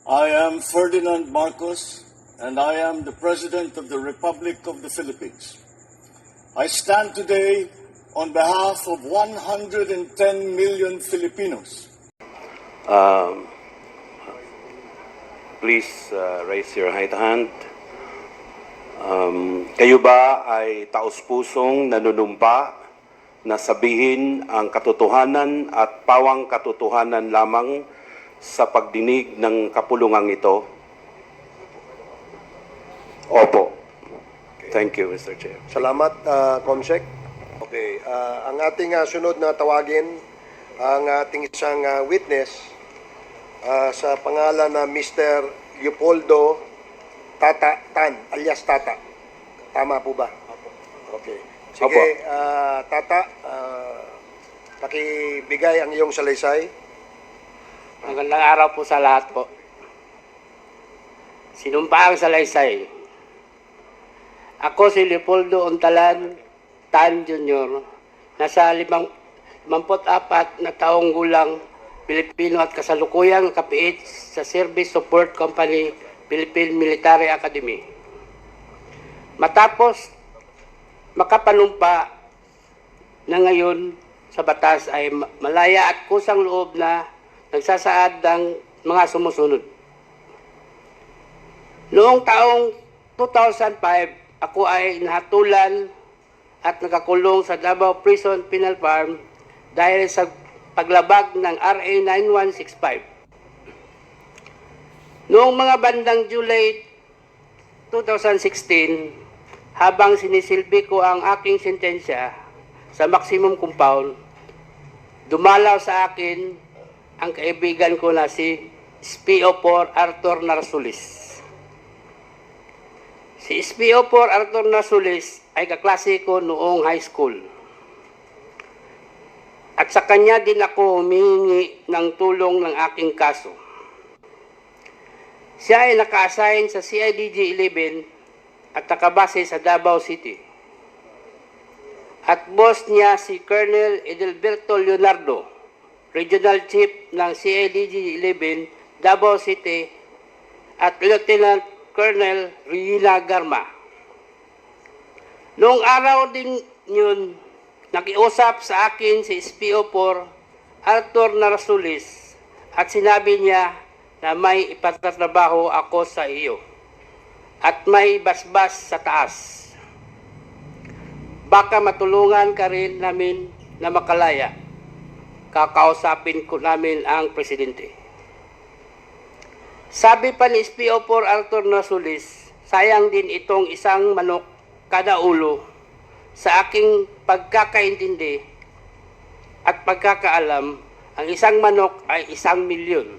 I am Ferdinand Marcos, and I am the President of the Republic of the Philippines. I stand today on behalf of 110 million Filipinos. Please raise your right hand. Kayo ba ay taos-pusong nanunumpa na sabihin ang katotohanan at pawang katotohanan lamang sa pagdinig ng kapulungang ito? Opo. Thank you, Mr. Chair. Salamat, Comsec. Okay, ang ating sunod na tawagin, ang ating isang witness sa pangalan na Mr. Leopoldo Tata Tan, alias Tata. Tama po ba? Okay. Sige, Tata, pakibigay ang iyong salaysay. Magandang araw po sa lahat po. Sinumpa ang salaysay. Ako si Leopoldo Untalan Tan Jr. Nasa 54 na taong gulang, Pilipino at kasalukuyang kapiit sa Service Support Company, Philippine Military Academy. Matapos makapanumpa na ngayon sa batas ay malaya at kusang loob na nagsasaad ng mga sumusunod. Noong taong 2005, ako ay nahatulan at nakakulong sa Davao Prison Penal Farm dahil sa paglabag ng RA 9165. Noong mga bandang July 2016, habang sinisilbi ko ang aking sentensya sa maximum compound, dumalaw sa akin ang kaibigan ko na si SPO4 Arthur Narsulis. Si SPO4 Arthur Narsulis ay kaklase ko noong high school. At sa kanya din ako humihingi ng tulong ng aking kaso. Siya ay naka-assign sa CIDG 11 at nakabase sa Davao City. At boss niya si Colonel Edelberto Leonardo, Regional Chief ng CIDG 11 Davao City, at Lieutenant Colonel Rina Garma. Noong araw din yun, nakiusap sa akin si SPO4 Arthur Narsulis at sinabi niya na may ipatatrabaho ako sa iyo at may basbas sa taas. Baka matulungan ka rin namin na makalaya. Kakausapin ko namin ang presidente. Sabi pa ni SPO4 Arthur Narsulis, sayang din itong isang manok kada ulo. Sa aking pagkakaintindi at pagkakaalam, ang isang manok ay 1,000,000.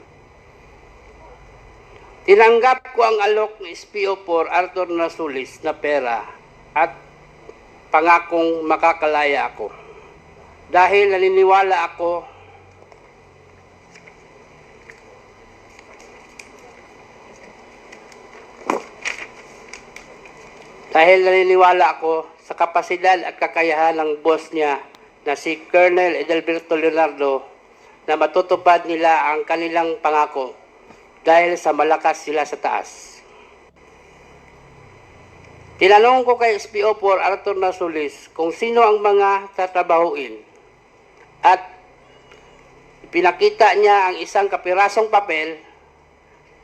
Tinanggap ko ang alok ni SPO4 Arthur Narsulis na pera at pangakong makakalaya ako. Dahil naniniwala ako sa kapasidad at kakayahan ng boss niya na si Colonel Edelberto Leonardo na matutupad nila ang kanilang pangako dahil sa malakas sila sa taas. Tinanong ko kay SPO4 Arthur Narsulis kung sino ang mga tatrabahuin at pinakita niya ang isang kapirasong papel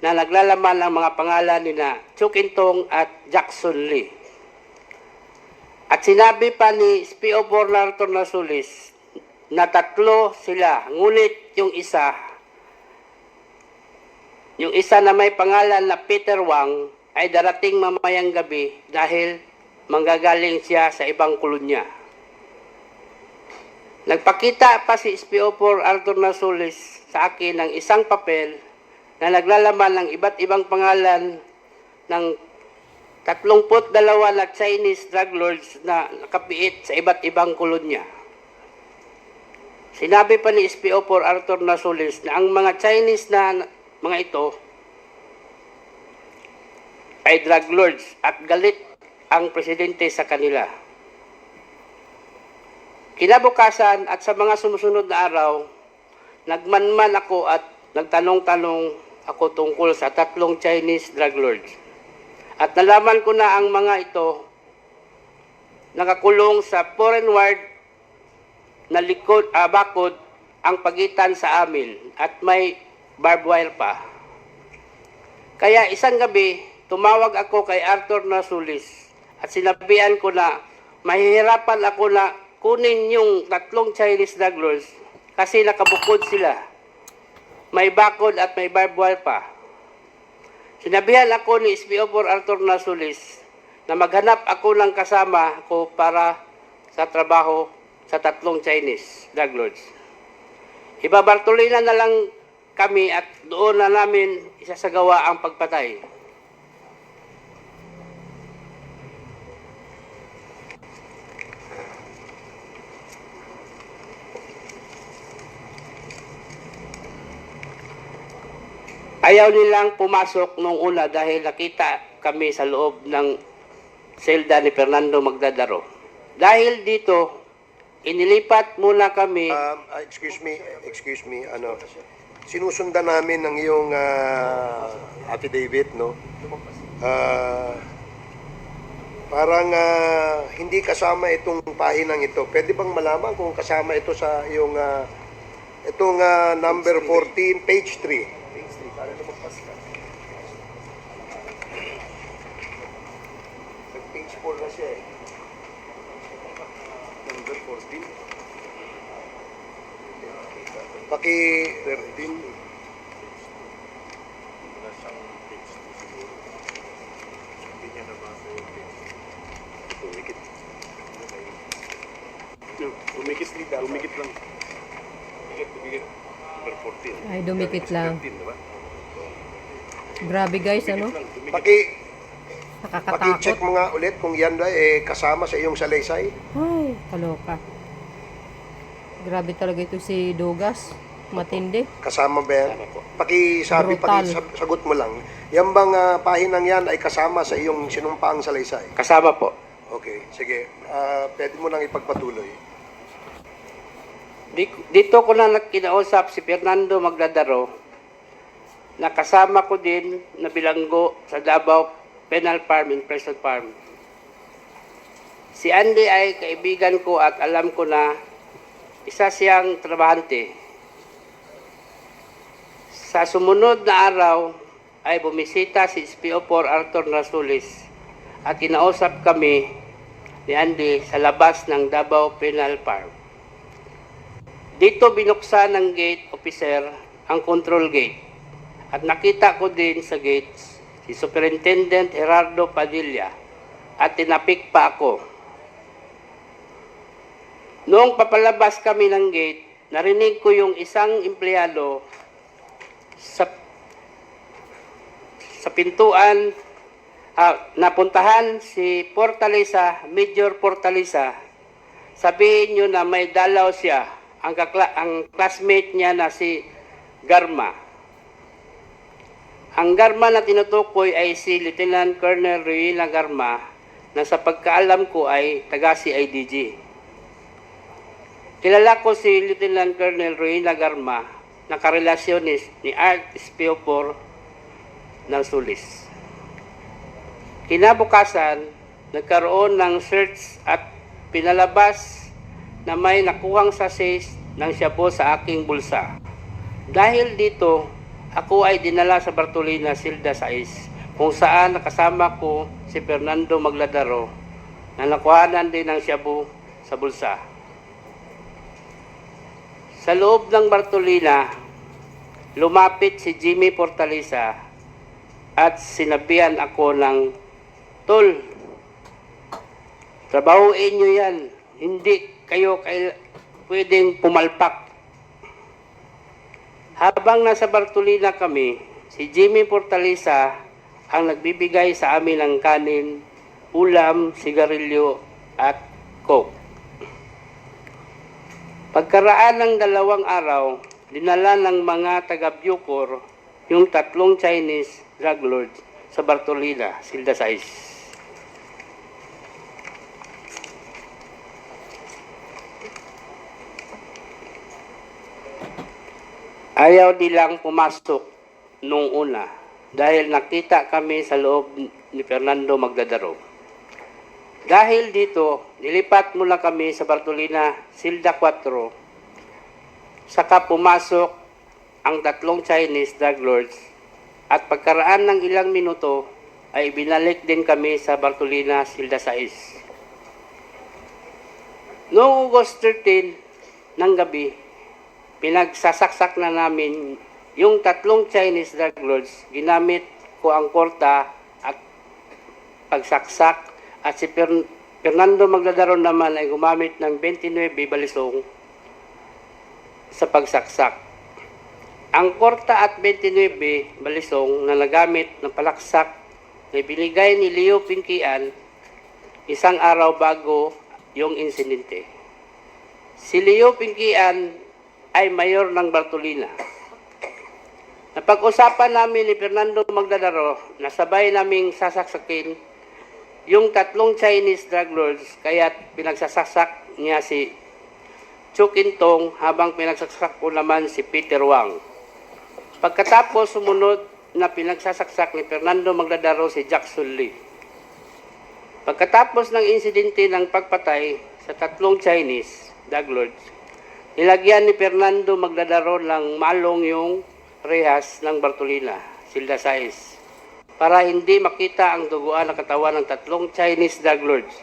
na naglalaman ng mga pangalan ni na Chukintong at Jackson Lee. At sinabi pa ni SPO4 Arthur Narsulis na 3 sila, ngunit yung isa na may pangalan na Peter Wang ay darating mamayang gabi dahil manggagaling siya sa ibang kolonya. Nagpakita pa si SPO4 Arthur Narsulis sa akin ng isang papel na naglalaman ng iba't ibang pangalan ng 32 na Chinese drug lords na nakapiit sa iba't ibang kolonya. Sinabi pa ni SPO4 Arthur Narsulis na ang mga Chinese na mga ito ay drug lords at galit ang presidente sa kanila. Kinabukasan at sa mga sumusunod na araw, nagmanman ako at nagtanong-tanong ako tungkol sa 3 Chinese drug lords. At nalaman ko na ang mga ito nakakulong sa foreign ward na bakod ang pagitan sa amin at may barbed wire pa. Kaya isang gabi, tumawag ako kay Arthur Nasulis at sinabihan ko na mahihirapan ako na kunin yung 3 Chinese drug lords kasi nakabukod sila. May bakod at may barbed wire pa. Sinabihan ako ni SPO4 Arthur Nasulis na maghanap ako ng kasama ko para sa trabaho sa 3 Chinese drug lords. Ibabartolina na lang kami at doon na namin isasagawa ang pagpatay. Ayaw nilang pumasok nung una dahil nakita kami sa loob ng selda ni Fernando Magdadaro. Dahil dito, inilipat muna kami. Excuse me, sinusundan namin ng iyong affidavit, no? Parang hindi kasama itong pahinang ito. Pwede bang malaman kung kasama ito sa iyong itong number 14, page 3? Para lumagpas ka. Page 4 na siya eh. Number 14. Paki 13. Wala siyang page 2 siguro. Hindi niya nabasa yung page. Tumikit. Tumikit lang. Tumikit. Number 14. Ay, dumikit lang. 13, diba? Grabe guys, ano? Paki-check Nakakatakot. mo nga ulit kung yan ba kasama sa iyong salaysay. Ay, kaloka. Grabe talaga ito si Dugas. Matindi. Kasama ba yan? Pakisabi, Brutal. pakisagot mo lang. Yan bang pahinang yan ay kasama sa iyong sinumpaang salaysay? Kasama po. Okay, sige. Pwede mo nang ipagpatuloy. Dito ko na kinausap si Fernando Magdadaro na kasama ko din na bilanggo sa Davao Penal Farm and Prison Farm. Si Andy ay kaibigan ko at alam ko na isa siyang trabahante. Sa sumunod na araw ay bumisita si SPO4 Arthur Nasulis at kinausap kami ni Andy sa labas ng Davao Penal Farm. Dito binuksan ng gate officer ang control gate at nakita ko din sa gates si Superintendent Gerardo Padilla at tinapik pa ako. Noong papalabas kami ng gate, narinig ko yung isang empleyado sa pintuan napuntahan si Fortaleza, Major Fortaleza. Sabihin nyo na may dalaw siya, ang classmate niya na si Garma. Ang Garma na tinutukoy ay si Lieutenant Colonel Ruina Garma na sa pagkaalam ko ay taga CIDG. Kilala ko si Lieutenant Colonel Ruina Garma na karelasyon ni Art SPO4 ng Sulis. Kinabukasan, nagkaroon ng search at pinalabas na may nakuhang sachets ng shabu sa aking bulsa. Dahil dito, ako ay dinala sa Bartolina, Silda 6, kung saan nakasama ko si Fernando Magladaro na nakuhanan din ng shabu sa bulsa. Sa loob ng Bartolina, lumapit si Jimmy Fortaleza at sinabihan ako ng, "Tol, trabahuin nyo yan. Hindi kayo pwedeng pumalpak." Habang nasa Bartolina kami, si Jimmy Fortaleza ang nagbibigay sa amin ng kanin, ulam, sigarilyo at coke. Pagkaraan ng 2 araw, dinala ng mga taga-Bucor yung 3 Chinese drug lords sa Bartolina, Silda 6. Ayaw nilang pumasok nung una dahil nakita kami sa loob ni Fernando Magdadaro. Dahil dito, nilipat mula kami sa Bartolina, Silda 4, saka pumasok ang tatlong Chinese drug lords at pagkaraan ng ilang minuto ay binalik din kami sa Bartolina, Silda 6. Noong August 13 ng gabi, pinagsasaksak na namin yung tatlong Chinese drug lords. Ginamit ko ang korta at pagsaksak at si Fernando Magdadaro naman ay gumamit ng 29 balisong sa pagsaksak. Ang korta at 29 balisong na nagamit ng palaksak ay binigay ni Leo Pinkian isang araw bago yung insidente. Si Leo Pinkian ay mayor ng Bartolina. Napag-usapan namin ni Fernando Magdadaro na sabay naming sasaksakin yung tatlong Chinese drug lords kaya pinagsasasak niya si Chu Kintong habang pinagsaksak ko naman si Peter Wang. Pagkatapos sumunod na pinagsasaksak ni Fernando Magdadaro si Jackson Lee. Pagkatapos ng insidente ng pagpatay sa tatlong Chinese drug lords, nilagyan ni Fernando Magdadaro ng malong yung rehas ng Bartolina, Silda 6, para hindi makita ang duguan ng katawan ng tatlong Chinese drug lords.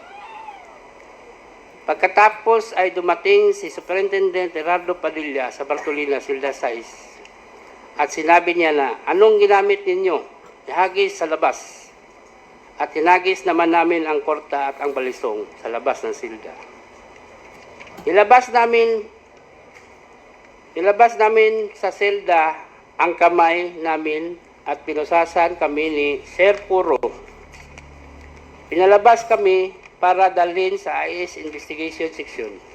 Pagkatapos ay dumating si Superintendent Gerardo Padilla sa Bartolina, Silda 6, at sinabi niya na, anong ginamit ninyo? Ihagis sa labas. At hinagis naman namin ang korta at ang balisong sa labas ng silda. Ilabas namin sa silda ang kamay namin at pinusasan kami ni Sir Puro. Pinalabas kami para dalhin sa IS Investigation Section.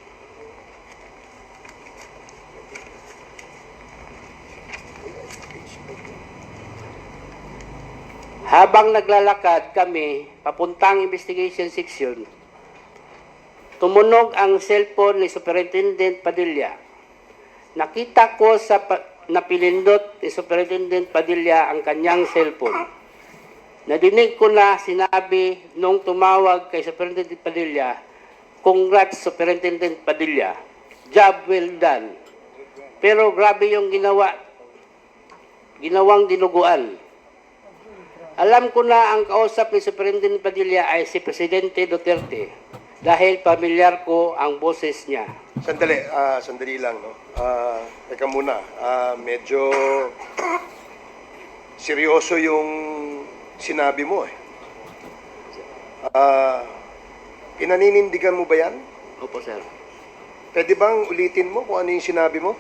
Habang naglalakad kami papuntang Investigation Section, tumunog ang cellphone ni Superintendent Padilla. Nakita ko sa napilindot ni Superintendent Padilla ang kanyang cellphone. Nadinig ko na sinabi nung tumawag kay Superintendent Padilla, "Congrats Superintendent Padilla, job well done." Pero grabe yung ginawang dinuguan. Alam ko na ang kausap ni Superintendent Padilla ay si Presidente Duterte dahil pamilyar ko ang boses niya. Sandali lang, no? Teka muna, medyo seryoso yung sinabi mo, eh. Pinaninindigan mo ba yan? Opo, sir. Pwede bang ulitin mo kung ano yung sinabi mo?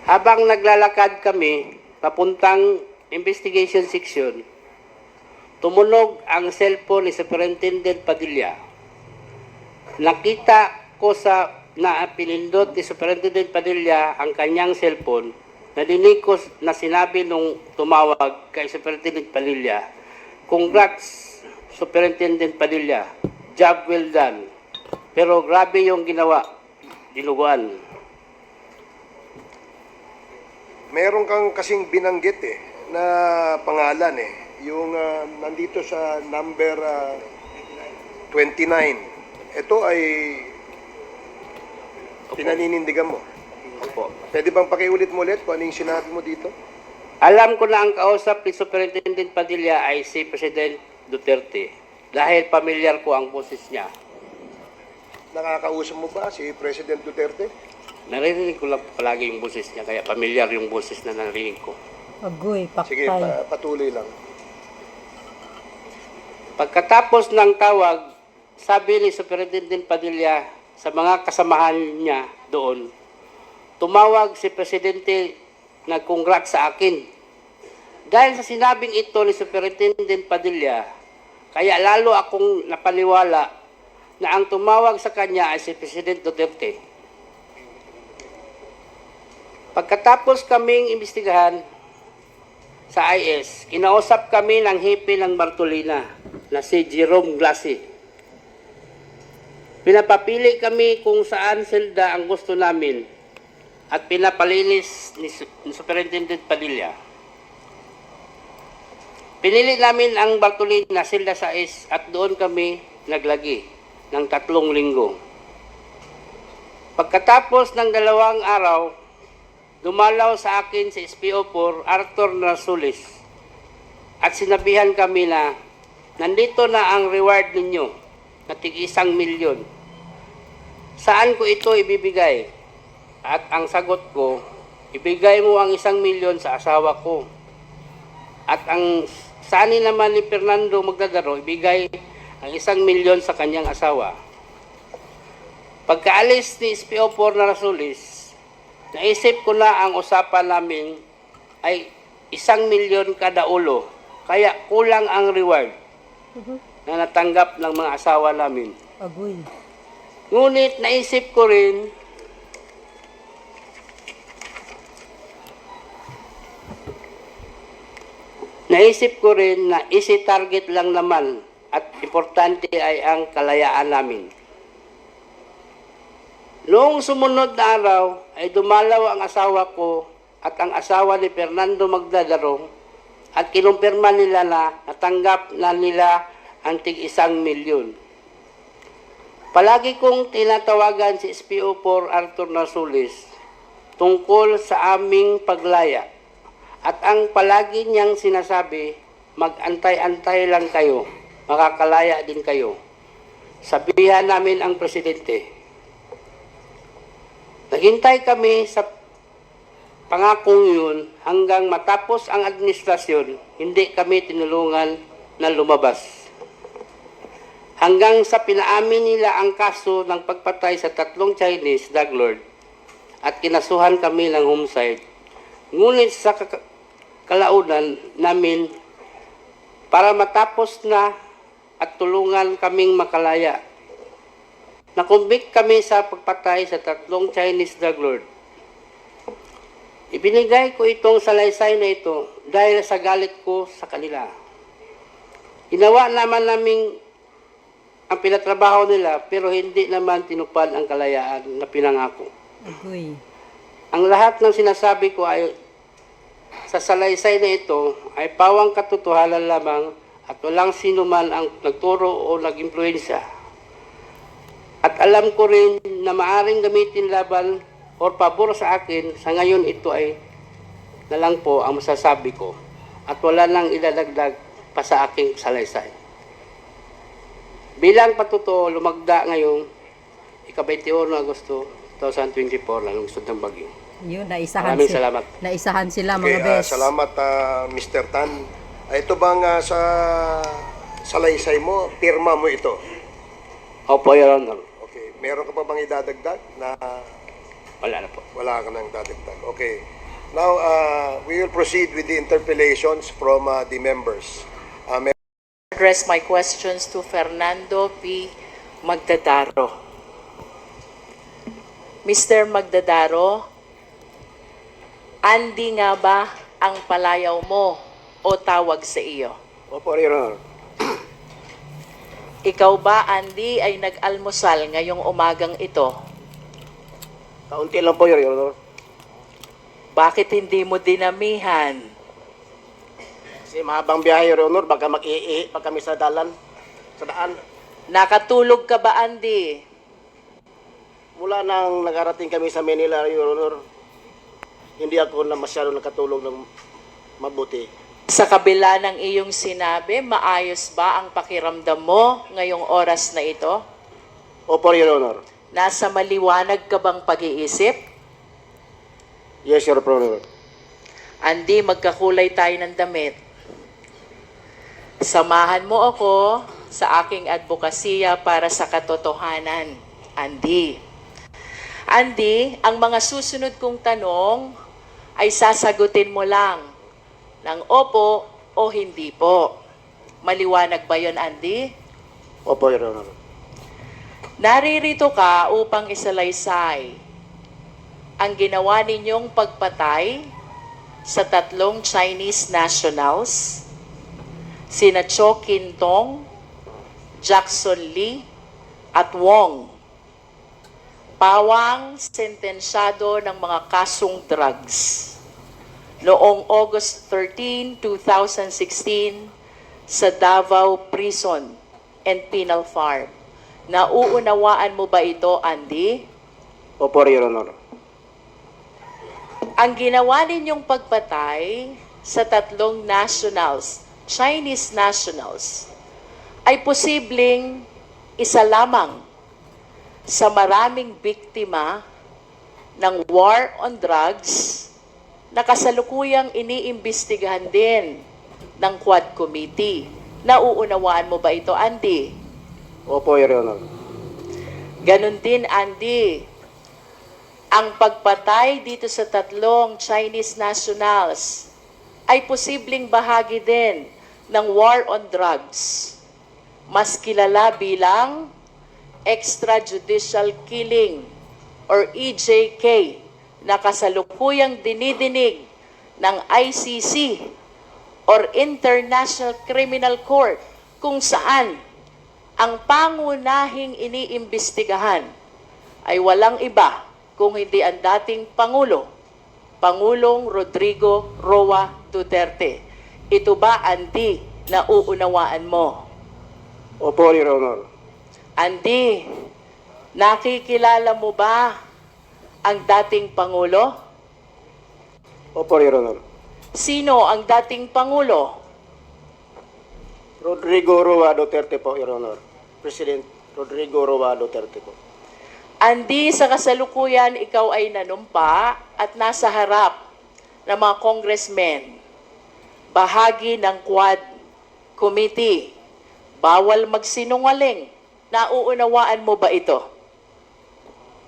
Habang naglalakad kami papuntang Investigation Section, tumunog ang cellphone ni Superintendent Padilla. Nakita ko sa pinindot ni Superintendent Padilla ang kanyang cellphone. Nadinig ko na sinabi nung tumawag kay Superintendent Padilla, "Congrats Superintendent Padilla, job well done." Pero grabe yung dinuguan. Meron kang kasing binanggit, na pangalan, yung nandito sa number 29. Ito ay pinaninindigan mo. Opo. Pwede bang pakiulit mo ulit kung ano yung sinabi mo dito? Alam ko na ang kausap ni Superintendent Padilla ay si President Duterte dahil pamilyar ko ang boses niya. Nakakausap mo ba si President Duterte? Naririnig ko lang palagi yung boses niya kaya pamilyar yung boses na narinig ko. Agoy, Sige, paktay. patuloy lang. Pagkatapos ng tawag, sabi ni Superintendent Padilla sa mga kasamahan niya doon, tumawag si Presidente nag-congrats sa akin. Dahil sa sinabing ito ni Superintendent Padilla, kaya lalo akong napaniwala na ang tumawag sa kanya ay si President Duterte. Pagkatapos kaming imbestigahan sa IS, kinausap kami ng hipi ng Bartolina na si Jerome Glassi. Pinapapili kami kung saan selda ang gusto namin at pinapalinis ni Superintendent Padilla. Pinili namin ang Bartolina Selda 6 at doon kami naglagi ng 3 linggo. Pagkatapos ng 2 araw, dumalaw sa akin si SPO4 Arthur Narsulis at sinabihan kami na nandito na ang reward ninyo na tig-1 milyon. Saan ko ito ibibigay? At ang sagot ko, ibigay mo ang 1 milyon sa asawa ko. At ang sani naman ni Fernando Magdadaro, ibigay ang 1 milyon sa kanyang asawa. Pagkaalis ni SPO4 Narsulis, naisip ko na ang usapan namin ay 1 milyon kada ulo. Kaya kulang ang reward na natanggap ng mga asawa namin. Agoy. Ngunit naisip ko rin na isi-target lang naman at importante ay ang kalayaan namin. Noong sumunod na araw ay dumalaw ang asawa ko at ang asawa ni Fernando Magdadaro at kinumpirma nila na natanggap na nila ang tig-1 milyon. Palagi kong tinatawagan si SPO4 Arthur Narsulis tungkol sa aming paglaya at ang palagi niyang sinasabi, mag-antay-antay lang kayo, makakalaya din kayo. Sabihan namin ang presidente. Naghintay kami sa pangakong yun hanggang matapos ang administrasyon, hindi kami tinulungan na lumabas. Hanggang sa pinaamin nila ang kaso ng pagpatay sa 3 Chinese drug lord at kinasuhan kami ng homicide. Ngunit sa kalaunan namin para matapos na at tulungan kaming makalaya. Nakumbik kami sa pagpatay sa 3 Chinese drug lord. Ibinigay ko itong salaysay na ito dahil sa galit ko sa kanila. Ginawa naman naming ang pinatrabaho nila pero hindi naman tinupad ang kalayaan na pinangako. Agoy. Ang lahat ng sinasabi ko ay sa salaysay na ito ay pawang katotohanan lamang at walang sino man ang nagturo o nag-impluensya. At alam ko rin na maaring gamitin laban o pabor sa akin, sa ngayon ito ay na lang po ang masasabi ko at wala nang idadagdag pa sa aking salaysay. Bilang patuto, lumagda ngayong ika-21 Agosto 2024 ng lungsod ng Baguio. Yun, naisahan Maraming sila. salamat. Naisahan sila Okay, mga bes. salamat Mr. Tan. Ito bang sa salaysay mo, pirma mo ito? Opo, Your Honor. Okay, meron ka pa bang idadagdag na Wala na po. wala ka nang dadagdag? Okay. Now, we will proceed with the interpellations from the members. Address my questions to Fernando P. Magdadaro. Mr. Magdadaro, Andy nga ba ang palayaw mo o tawag sa iyo? Opo, Your Honor. Ikaw ba, Andy, ay nag-almusal ngayong umagang ito? Kaunti lang po, Your Honor. Bakit hindi mo dinamihan? Kasi mahabang biyahe, Your Honor, baka mag-iihi pa kami sa daan. Nakatulog ka ba, Andy? Mula nang nagarating kami sa Manila, Your Honor, hindi ako na masyado nakatulog ng mabuti. Sa kabila ng iyong sinabi, maayos ba ang pakiramdam mo ngayong oras na ito? Opo, Your Honor. Nasa maliwanag ka bang pag-iisip? Yes, Your Honor. Andy, magkakulay tayo ng damit. Samahan mo ako sa aking advokasya para sa katotohanan. Andy. Andy, ang mga susunod kong tanong ay sasagutin mo lang ng opo o hindi po. Maliwanag ba yon, Andy? Opo, Your Honor. Naririto ka upang isalaysay ang ginawa ninyong pagpatay sa 3 Chinese nationals, sina Cho Kin Tong, Jackson Lee, at Wong pawang sentensyado ng mga kasong drugs noong August 13, 2016 sa Davao Prison and Penal Farm. Nauunawaan mo ba ito, Andy? Opo, Your Honor. Ang ginawa ninyong pagpatay sa tatlong nationals, Chinese nationals, ay posibleng isa lamang sa maraming biktima ng war on drugs na kasalukuyang iniimbestigahan din ng Quad Committee. Nauunawaan mo ba ito, Andy? Opo, Your Honor. Ganon din, Andy. Ang pagpatay dito sa tatlong Chinese nationals ay posibleng bahagi din ng war on drugs. Mas kilala bilang extrajudicial killing or EJK na kasalukuyang dinidinig ng ICC or International Criminal Court kung saan ang pangunahing iniimbestigahan ay walang iba kung hindi ang dating Pangulong Rodrigo Roa Duterte. Ito ba, Andy, na uunawaan mo? Opo, Your Honor. Andy, nakikilala mo ba ang dating Pangulo? Opo, Your Honor. Sino ang dating Pangulo? Rodrigo Roa Duterte po, Your Honor. President Rodrigo Roa Duterte po. Andy, sa kasalukuyan, ikaw ay nanumpa at nasa harap ng mga congressmen, bahagi ng Quad Committee. Bawal magsinungaling. Nauunawaan mo ba ito?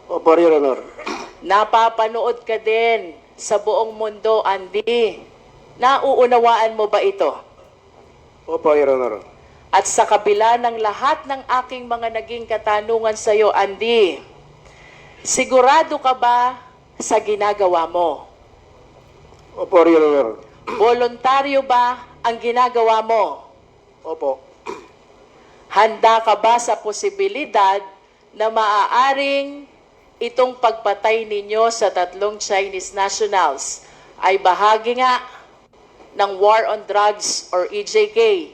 Opo, Your Honor. Napapanood ka din sa buong mundo, Andy. Nauunawaan mo ba ito? Opo, Your Honor. At sa kabila ng lahat ng aking mga naging katanungan sa iyo, Andy, sigurado ka ba sa ginagawa mo? Opo, Your Honor. Voluntaryo ba ang ginagawa mo? Opo. Handa ka ba sa posibilidad na maaaring itong pagpatay ninyo sa tatlong Chinese nationals ay bahagi nga ng war on drugs or EJK,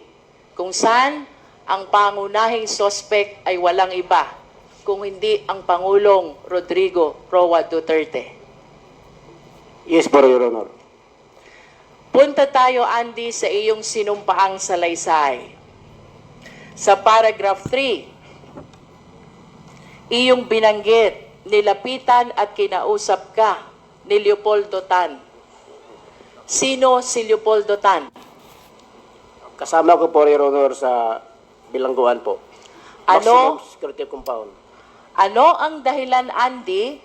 kung saan ang pangunahing suspect ay walang iba kung hindi ang Pangulong Rodrigo Roa Duterte? Yes po, Your Honor. Punta tayo, Andy, sa iyong sinumpaang salaysay. Sa paragraph 3, iyong binanggit, nilapitan at kinausap ka ni Leopoldo Tan. Sino si Leopoldo Tan? Kasama ko po, Your Honor, sa bilangguan po. Ano? Maximum security compound. Ano ang dahilan, Andy,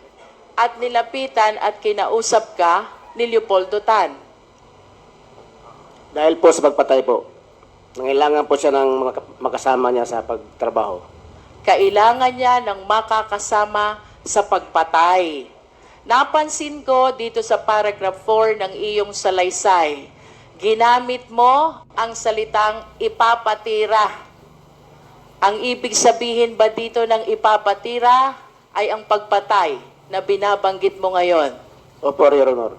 at nilapitan at kinausap ka ni Leopoldo Tan? Dahil po sa pagpatay po. Nangailangan po siya ng mga makasama niya sa pagtrabaho. Kailangan niya ng makakasama sa pagpatay. Napansin ko dito sa paragraph 4 ng iyong salaysay, ginamit mo ang salitang ipapatira. Ang ibig sabihin ba dito ng ipapatira ay ang pagpatay na binabanggit mo ngayon? Opo, Your Honor.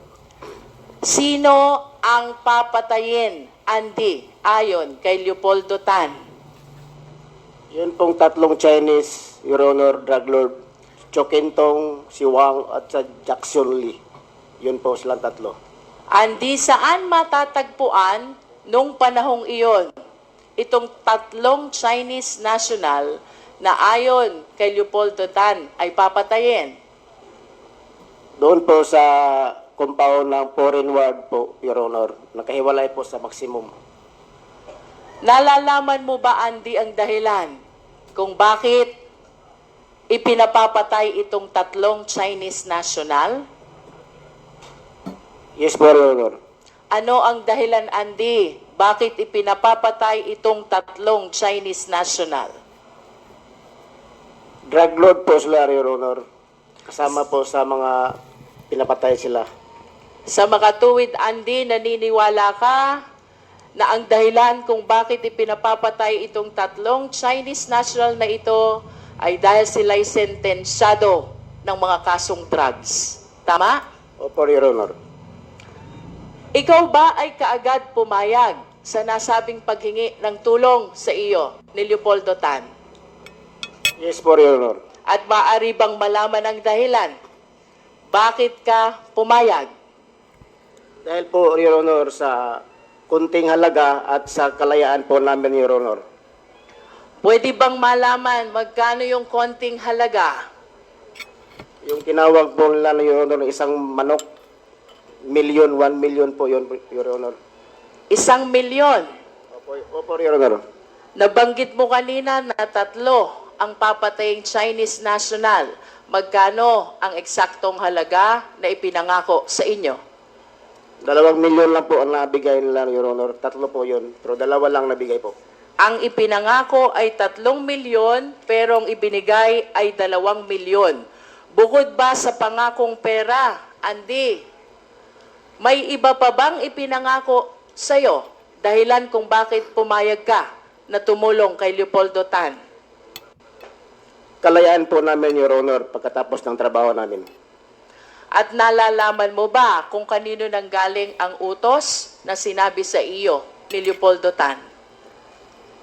Sino ang papatayin, Andy, ayon kay Leopoldo Tan? Yun pong tatlong Chinese, Your Honor, drug lord, Chokentong, si Wang, at sa Jackson Lee. Yun po silang tatlo. Andy, saan matatagpuan nung panahong iyon itong tatlong Chinese national na ayon kay Leopoldo Tan ay papatayin? Doon po sa compound ng foreign ward po, Your Honor, nakahiwalay po sa maximum. Nalalaman mo ba, Andy, ang dahilan kung bakit ipinapapatay itong tatlong Chinese national? Yes po, Your Honor. Ano ang dahilan, Andy? Bakit ipinapapatay itong tatlong Chinese national? Drug lord po sila, Your Honor. Kasama po sa mga pinapatay sila. Sa makatuwid, Andy, naniniwala ka na ang dahilan kung bakit ipinapapatay itong tatlong Chinese national na ito ay dahil sila'y sentensyado ng mga kasong drugs. Tama? Opo, Your Honor. Ikaw ba ay kaagad pumayag sa nasabing paghingi ng tulong sa iyo ni Leopoldo Tan? Yes po, Your Honor. At maaari bang malaman ang dahilan? Bakit ka pumayag? Dahil po, Your Honor, sa kunting halaga at sa kalayaan po namin, Your Honor. Pwede bang malaman magkano yung konting halaga? Yung tinawag po nila, Your Honor, ng isang manok, 1 million po yun, Your Honor. 1 milyon. Opo, Your Honor. Nabanggit mo kanina na 3 ang papataying Chinese national. Magkano ang eksaktong halaga na ipinangako sa inyo? 2 milyon lang po ang nabigay nila, Your Honor. 3 po yun, pero 2 lang nabigay po. Ang ipinangako ay 3 milyon, pero ang ibinigay ay 2 milyon. Bukod ba sa pangakong pera, Andy, may iba pa bang ipinangako sa'yo? Dahilan kung bakit pumayag ka na tumulong kay Leopoldo Tan? Kalayaan po namin, Your Honor, pagkatapos ng trabaho namin. At nalalaman mo ba kung kanino nanggaling ang utos na sinabi sa iyo ni Leopoldo Tan?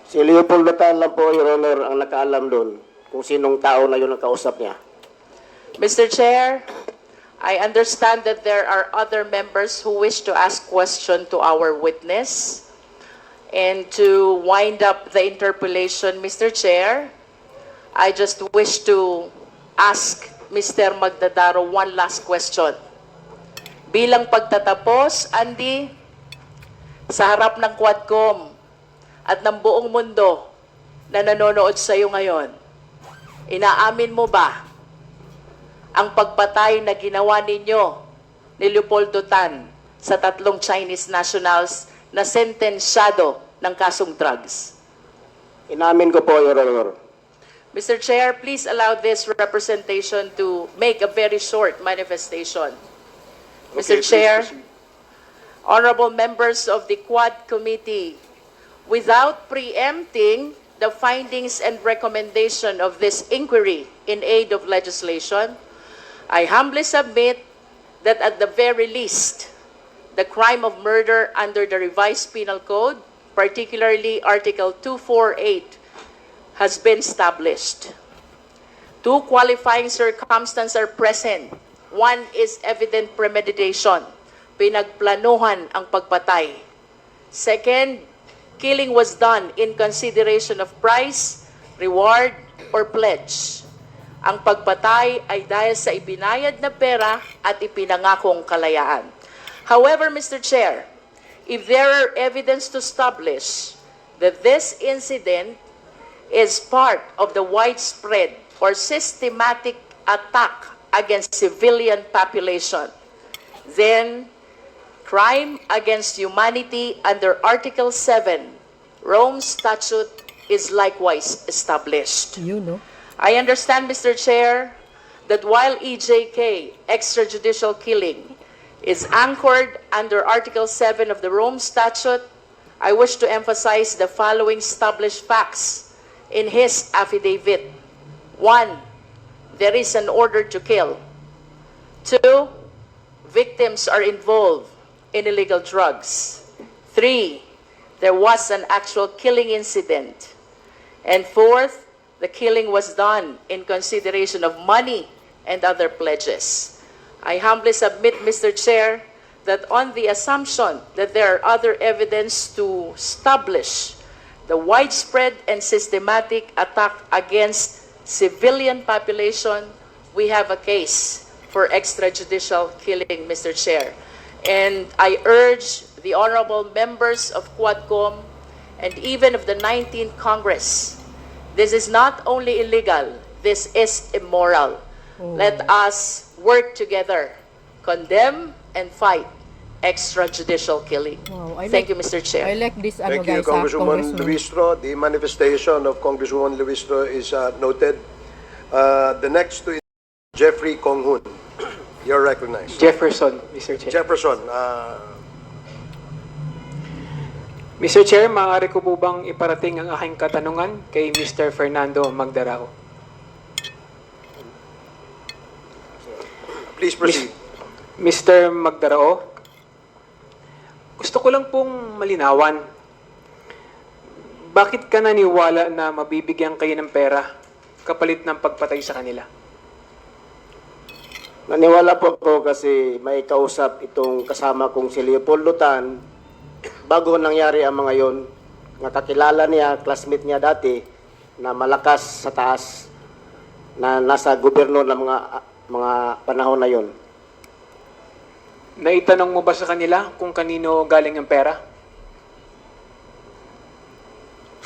Si Leopoldo Tan lang po, Your Honor, ang nakaalam doon kung sinong tao na yun ang kausap niya. Mr. Chair, I understand that there are other members who wish to ask question to our witness. And to wind up the interpellation, Mr. Chair, I just wish to ask Mr. Magdadaro one last question. Bilang pagtatapos, Andy, sa harap ng Quadcom at ng buong mundo na nanonood sa iyo ngayon, inaamin mo ba ang pagpatay na ginawa ninyo ni Leopoldo Tan sa 3 Chinese nationals na sentensyado ng kasong drugs? Inamin ko po, Your Honor. Mr. Chair, please allow this representation to make a very short manifestation. Mr. Chair, honorable members of the Quad Committee, without preempting the findings and recommendation of this inquiry in aid of legislation, I humbly submit that at the very least, the crime of murder under the revised penal code, particularly Article 248, has been established. 2 qualifying circumstances are present. One is evident premeditation. Pinagplanuhan ang pagpatay. Second, killing was done in consideration of price, reward, or pledge. Ang pagpatay ay dahil sa ibinayad na pera at ipinangakong kalayaan. However, Mr. Chair, if there are evidence to establish that this incident is part of the widespread or systematic attack against civilian population, then crime against humanity under Article 7, Rome Statute, is likewise established. You know. I understand, Mr. Chair, that while EJK, extrajudicial killing, is anchored under Article 7 of the Rome Statute, I wish to emphasize the following established facts in his affidavit. 1, there is an order to kill. 2, victims are involved in illegal drugs. 3, there was an actual killing incident. And 4th, the killing was done in consideration of money and other pledges. I humbly submit, Mr. Chair, that on the assumption that there are other evidence to establish the widespread and systematic attack against civilian population, we have a case for extrajudicial killing, Mr. Chair. And I urge the honorable members of Quadcom and even of the 19th Congress, this is not only illegal, this is immoral. Let us work together, condemn and fight extrajudicial killing. Wow, Thank you, Mr. I Chair. like this, Thank you, guys, Congresswoman Luistro. The manifestation of Congresswoman Luistro is noted. The next to Jeffrey Konghun. You're recognized. Jefferson, Mr. Chair. Jefferson, Mr. Chair, maaari ko po bang iparating ang aking katanungan kay Mr. Fernando Magdarao? Please proceed. Mr. Magdarao, gusto ko lang pong malinawan. Bakit ka naniwala na mabibigyan kayo ng pera kapalit ng pagpatay sa kanila? Naniwala po ako kasi may kausap itong kasama kong si Leopoldo Tan bago nangyari ang mga yon. Nakakilala niya, classmate niya dati na malakas sa taas na nasa gobyerno ng mga panahon na yon. Naitanong mo ba sa kanila kung kanino galing ang pera?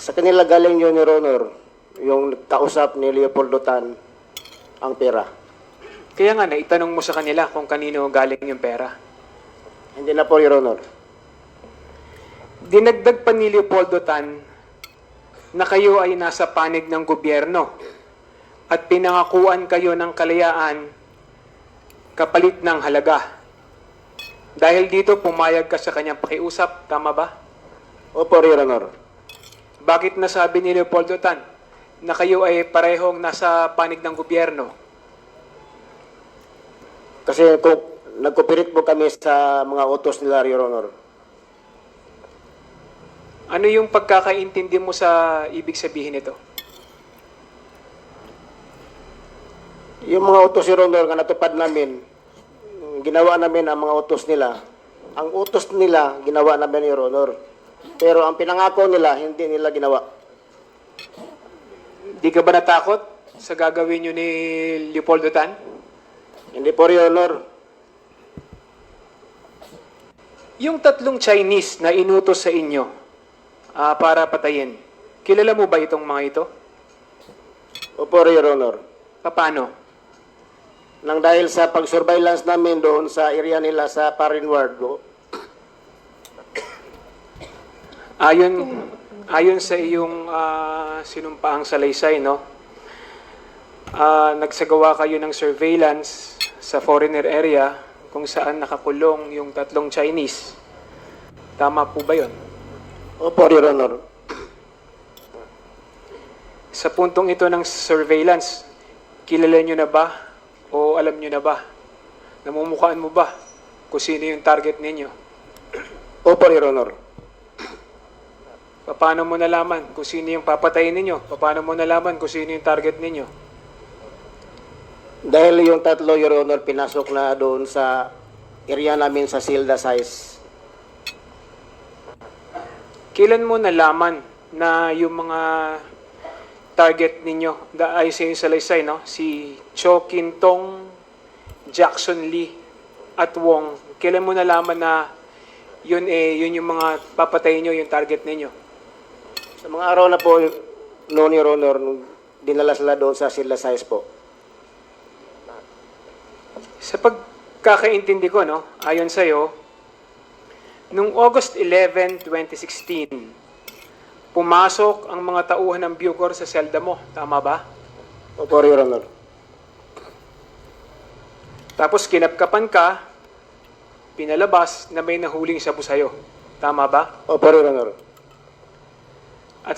Sa kanila galing yun, Your Honor, yung kausap ni Leopoldo Tan ang pera. Kaya nga, naitanong mo sa kanila kung kanino galing yung pera. Hindi na po, Your Honor. Dinagdag pa ni Leopoldo Tan na kayo ay nasa panig ng gobyerno at pinangakuan kayo ng kalayaan kapalit ng halaga. Dahil dito, pumayag ka sa kanyang pakiusap, tama ba? Opo, Your Honor. Bakit nasabi ni Leopoldo Tan na kayo ay parehong nasa panig ng gobyerno? Kasi kung nagkupirit po kami sa mga utos nila, Your Honor. Ano yung pagkakaintindi mo sa ibig sabihin nito? Yung mga utos, Your Honor, na natupad namin, ginawa namin ang mga utos nila. Ang utos nila, ginawa namin, Your Honor. Pero ang pinangako nila, hindi nila ginawa. Di ka ba natakot sa gagawin nyo ni Leopoldo Tan? Hindi po, Your Honor. Yung tatlong Chinese na inutos sa inyo para patayin, kilala mo ba itong mga ito? Opo, Your Honor. Paano? Nang dahil sa pag-surveillance namin doon sa area nila sa Parinward, Ayon sa iyong sinumpaang salaysay, no? Nagsagawa kayo ng surveillance sa foreigner area kung saan nakakulong yung tatlong Chinese. Tama po ba yun? Opo, Your Honor. Sa puntong ito ng surveillance, kilala nyo na ba o alam nyo na ba? Namumukhaan mo ba kung sino yung target ninyo? Opo, Your Honor. Paano mo nalaman kung sino yung papatayin ninyo? Paano mo nalaman kung sino yung target ninyo? Dahil yung tatlo, Your Honor, pinasok na doon sa area namin sa Silda Size. Kailan mo nalaman na yung mga target ninyo, ay sa yung salaysay, no? Si Cho Kintong, Jackson Lee, at Wong, kailan mo nalaman na yun yung mga papatayin nyo, yung target ninyo? Sa mga araw na po noon, Your Honor, nung dinala sila doon sa Silda Size po. Sa pagkakaintindi ko, no, ayon sa'yo, noong August 11, 2016, pumasok ang mga tauhan ng Bucor sa selda mo. Tama ba? Opo, Your Honor. Tapos kinapkapan ka, pinalabas na may nahuling sabu sa'yo. Tama ba? Opo, Your Honor. At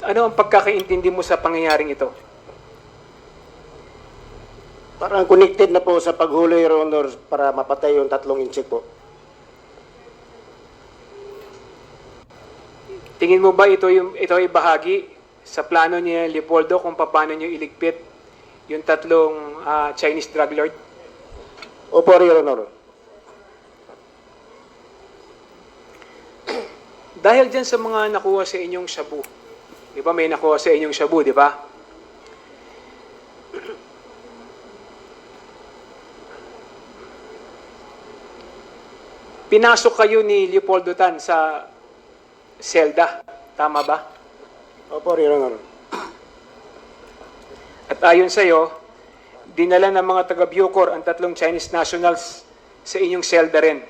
ano ang pagkakaintindi mo sa pangyayaring ito? Parang connected na po sa paghuli, Your Honor, para mapatay yung tatlong inchik po. Tingin mo ba ito ay bahagi sa plano ni Leopoldo kung paano niyo iligpit yung tatlong Chinese drug lord? Opo, Your Honor. Dahil dyan sa mga nakuha sa inyong shabu, di ba may nakuha sa inyong shabu, di ba? Pinasok kayo ni Leopoldo Tan sa selda, tama ba? Opo, Your Honor. At ayon sa'yo, dinala ng mga taga-Bucor ang tatlong Chinese nationals sa inyong selda rin.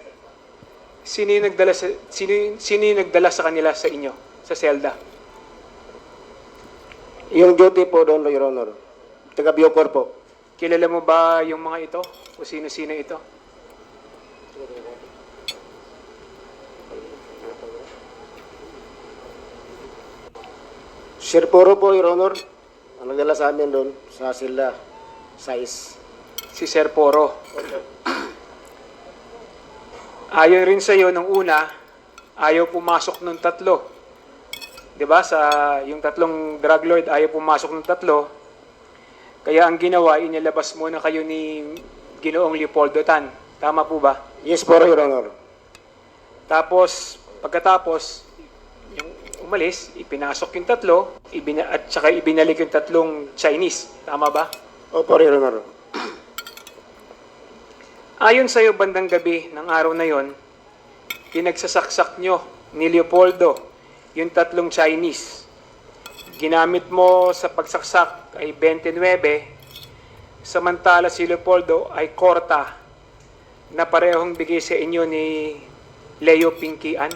Sino yung nagdala sa kanila sa inyo, sa selda? Yung duty po doon, Your Honor. Taga-Bucor po. Kilala mo ba yung mga ito? O sino-sino ito? Sir Poro po, Your Honor. Ang nagdala sa amin doon sa Silda Size. si Sir Poro. Ayon rin sa iyo nung una, ayaw pumasok nung tatlo. 'Di ba? Sa yung tatlong drug lord ayaw pumasok nung tatlo. Kaya ang ginawa, inilabas muna kayo ni Ginoong Leopoldo Tan. Tama po ba? Yes po, Your Honor. Tapos, pagkatapos, yung umalis, ipinasok yung tatlo, at saka ibinalik yung tatlong Chinese. Tama ba? Opo, Your Honor. Ayon sa iyo, bandang gabi ng araw na yon, pinagsasaksak nyo ni Leopoldo yung tatlong Chinese. Ginamit mo sa pagsaksak ay 29, samantala si Leopoldo ay korta na parehong bigay sa inyo ni Leo Pinkian.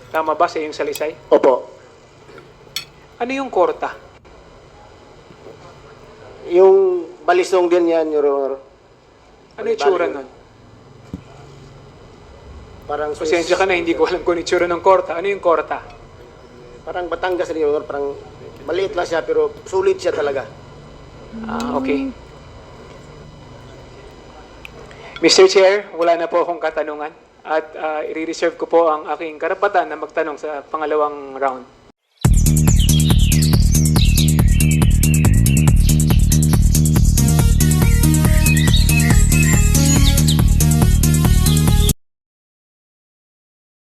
Tama ba sa iyong salisay? Opo. Ano yung korta? Yung balisong din yan, Your Honor. Ano yung tsura nun? Parang Pasensya ka na, hindi ko alam kung yung tsura ng korta. Ano yung korta? Parang Batangas rin, Your Honor. Parang maliit lang siya, pero sulit siya talaga. Okay. Mr. Chair, wala na po akong katanungan at i-reserve ko po ang aking karapatan na magtanong sa pangalawang round.